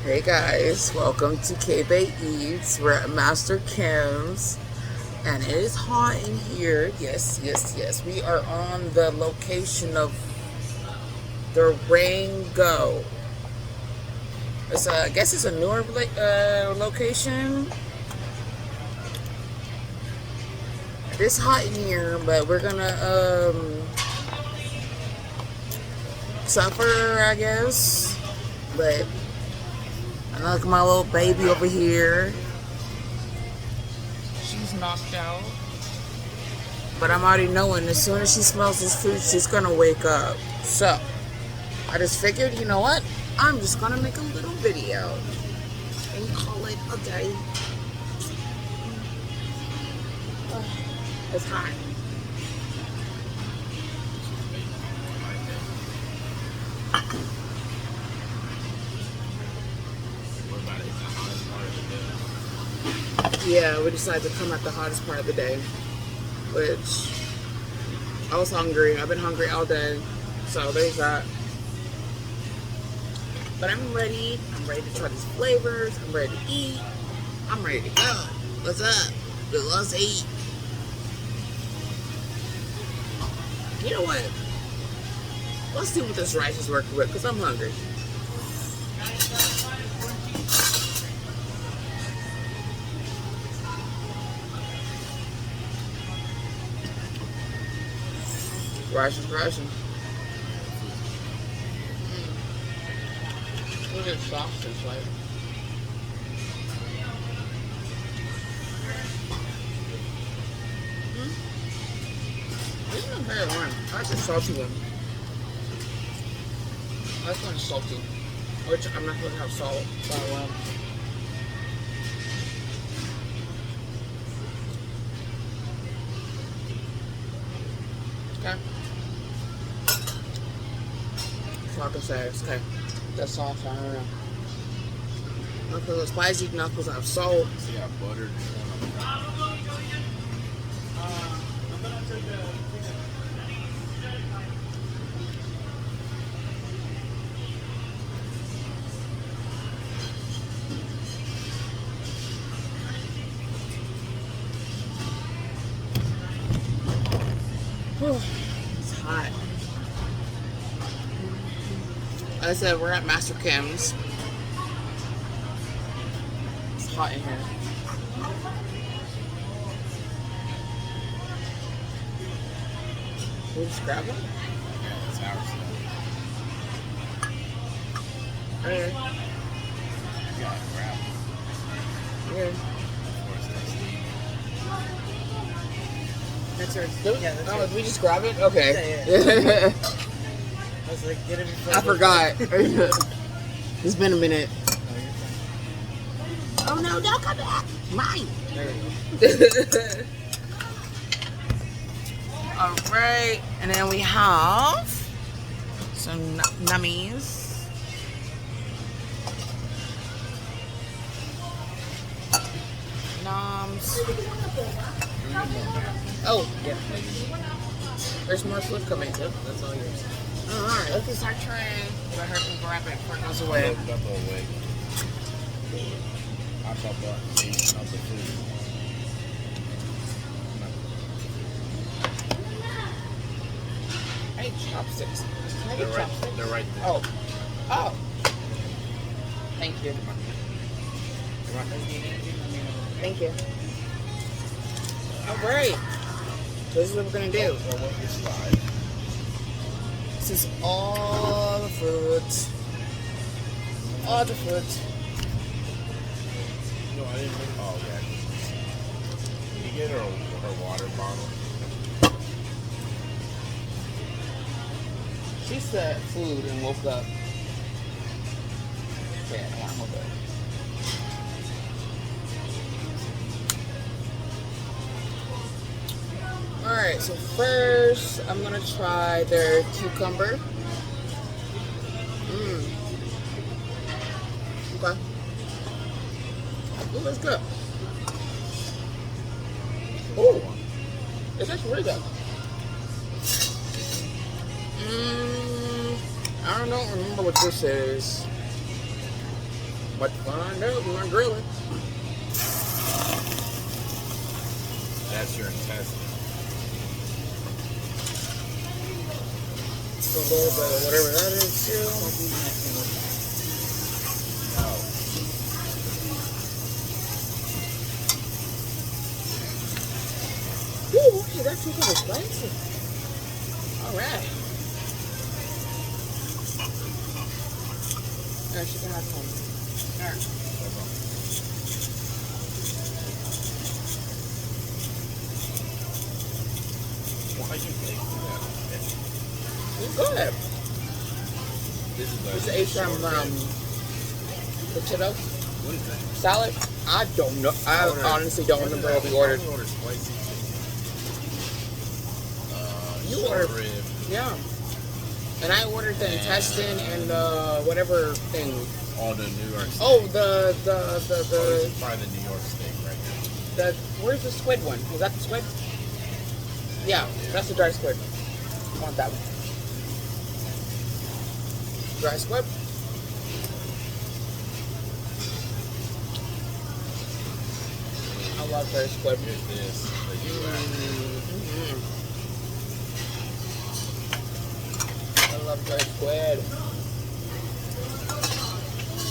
Hey guys, welcome to K-Bay Eats. We're at Master Kim's and it is hot in here. Yes, yes, yes. We are on the location of the Rango. I guess it's a newer location. It's hot in here, but we're gonna suffer, I guess. But I look at my little baby over here. She's knocked out. But I'm already knowing as soon as she smells this food, she's gonna wake up. So, I just figured, you know what? I'm just gonna make a little video and call it a day. It's hot. Yeah, we decided to come at the hottest part of the day, which I was hungry. I've been hungry all day, so there's that. But I'm ready. I'm ready to try these flavors. I'm ready to eat. I'm ready to go. What's up? Let's eat. You know what? Let's see what this rice is working with, because I'm hungry. Rice is rising. Look at sausage like. This is a very one. I like the salty one. This one's salty. Which I'm not supposed to have salt. So okay. That's all I can say. It's okay. That's sauce, I don't know. Knuckles are spicy, knuckles have salt. Yeah, buttered. It's hot. Like I said, we're at Master Kim's. It's hot in here. Can we just grab it? Yeah, that's our stuff. Okay. You gotta grab it. Okay. Of course, That's yours. Yeah, that's oh, yours. did we just grab it? Okay. Yeah, I was like, get it before I forgot. It's been a minute. Oh no, don't come back. Mine. There we go. Alright. And then we have some nummies. Noms. Oh, Yeah, there's more food coming. yep, that's all yours. Alright, let's just start trying. Let her can grab it before it goes away. Don't go away. I thought that tasted of the food. I need chopsticks. Can I They're get right, chopsticks? they're right there. Oh. Oh. Thank you. Come on. Thank you. Alright. This is what we're gonna do. So what you slide? This is all the fruit. All the fruit. No, I didn't think. Oh, yeah. Can you get her water bottle? She said food and woke up. Okay, I want to Alright, so first I'm gonna try their cucumber. Okay. Ooh, that's good. Ooh, it's actually really good. I don't remember what this is. But find out when I'm grilling. That's your intestine. A little bit of whatever that is too. No. Ooh, okay, that's too kind of spicy. Alright. Alright, she can have some. Alright. Why are you making that? Go ahead. This is It's like H&M, potato what is that? salad. I don't know. I honestly don't remember what we ordered. I ordered spicy chicken. You short ordered- rib. Yeah. And I ordered the intestine and whatever thing. Oh, the New York steak. Oh, Oh, this is probably the New York steak right there. where's the squid one? Was that the squid? Yeah, that's the dry squid. I want that one. Dry squid. I love dry squid. Here's this. The U.S. Mm-hmm. I love dry squid.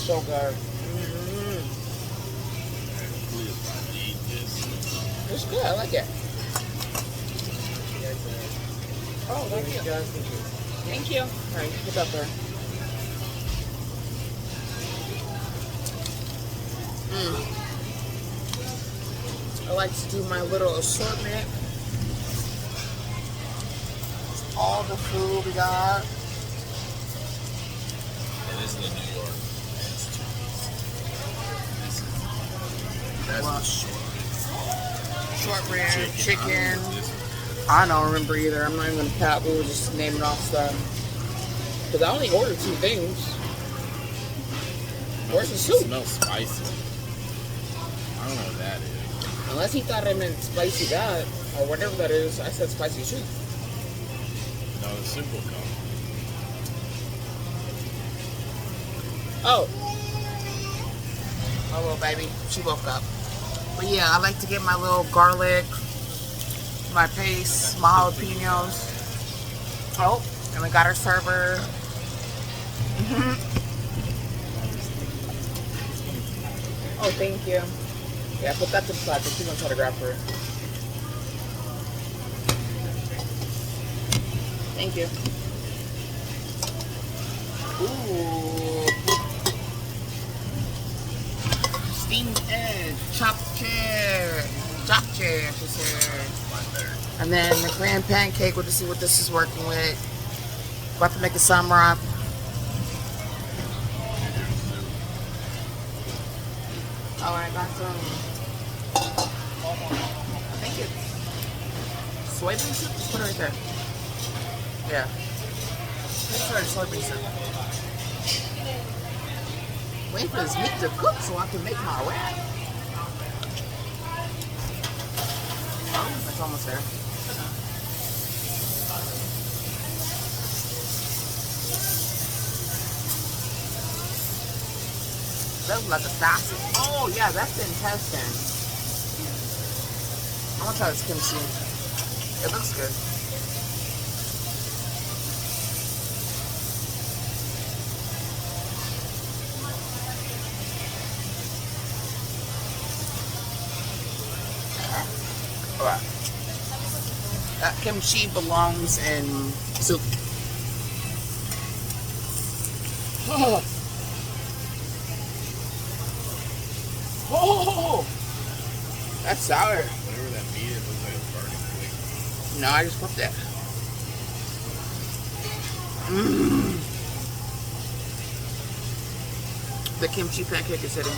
So good. Mm-hmm. Please, I need this. It's good. I like it. Oh, thank you. Thank you. All right, pick up there. I like to do my little assortment. All the food we got. And this is the New York. That's Wow. the short rib. Short rib, chicken. This one. I don't remember either. I'm not even gonna cap. We were just naming off stuff. Because I only ordered 2 things. Where's the It soup? smells spicy. I don't know what that is. Unless he thought I meant spicy that, or whatever that is. I said spicy soup. No, the soup will come. Oh. My little baby. She woke up. But yeah, I like to get my little garlic, my paste, my jalapenos. Oh, and we got our server. Oh, thank you. Yeah, put that to the side. She's gonna try to grab her. Thank you. Ooh. Steamed egg, chopped chair, she said. And then the Korean pancake, we'll just see what this is working with. About to make a samurai. Alright, got some. I think it's soybean soup. Just put it right there. Yeah. Pretty sure it's soybean soup. Wait for this meat to cook so I can make my wrap. Oh, it's almost there. That looks like a sausage. Oh yeah, that's the intestine. I'm gonna try this kimchi. It looks good. Alright. That kimchi belongs in soup. Oh. Oh, that's sour. Whatever that meat is, looks like it's burning quick. No, I just flipped it. The kimchi pancake is hitting.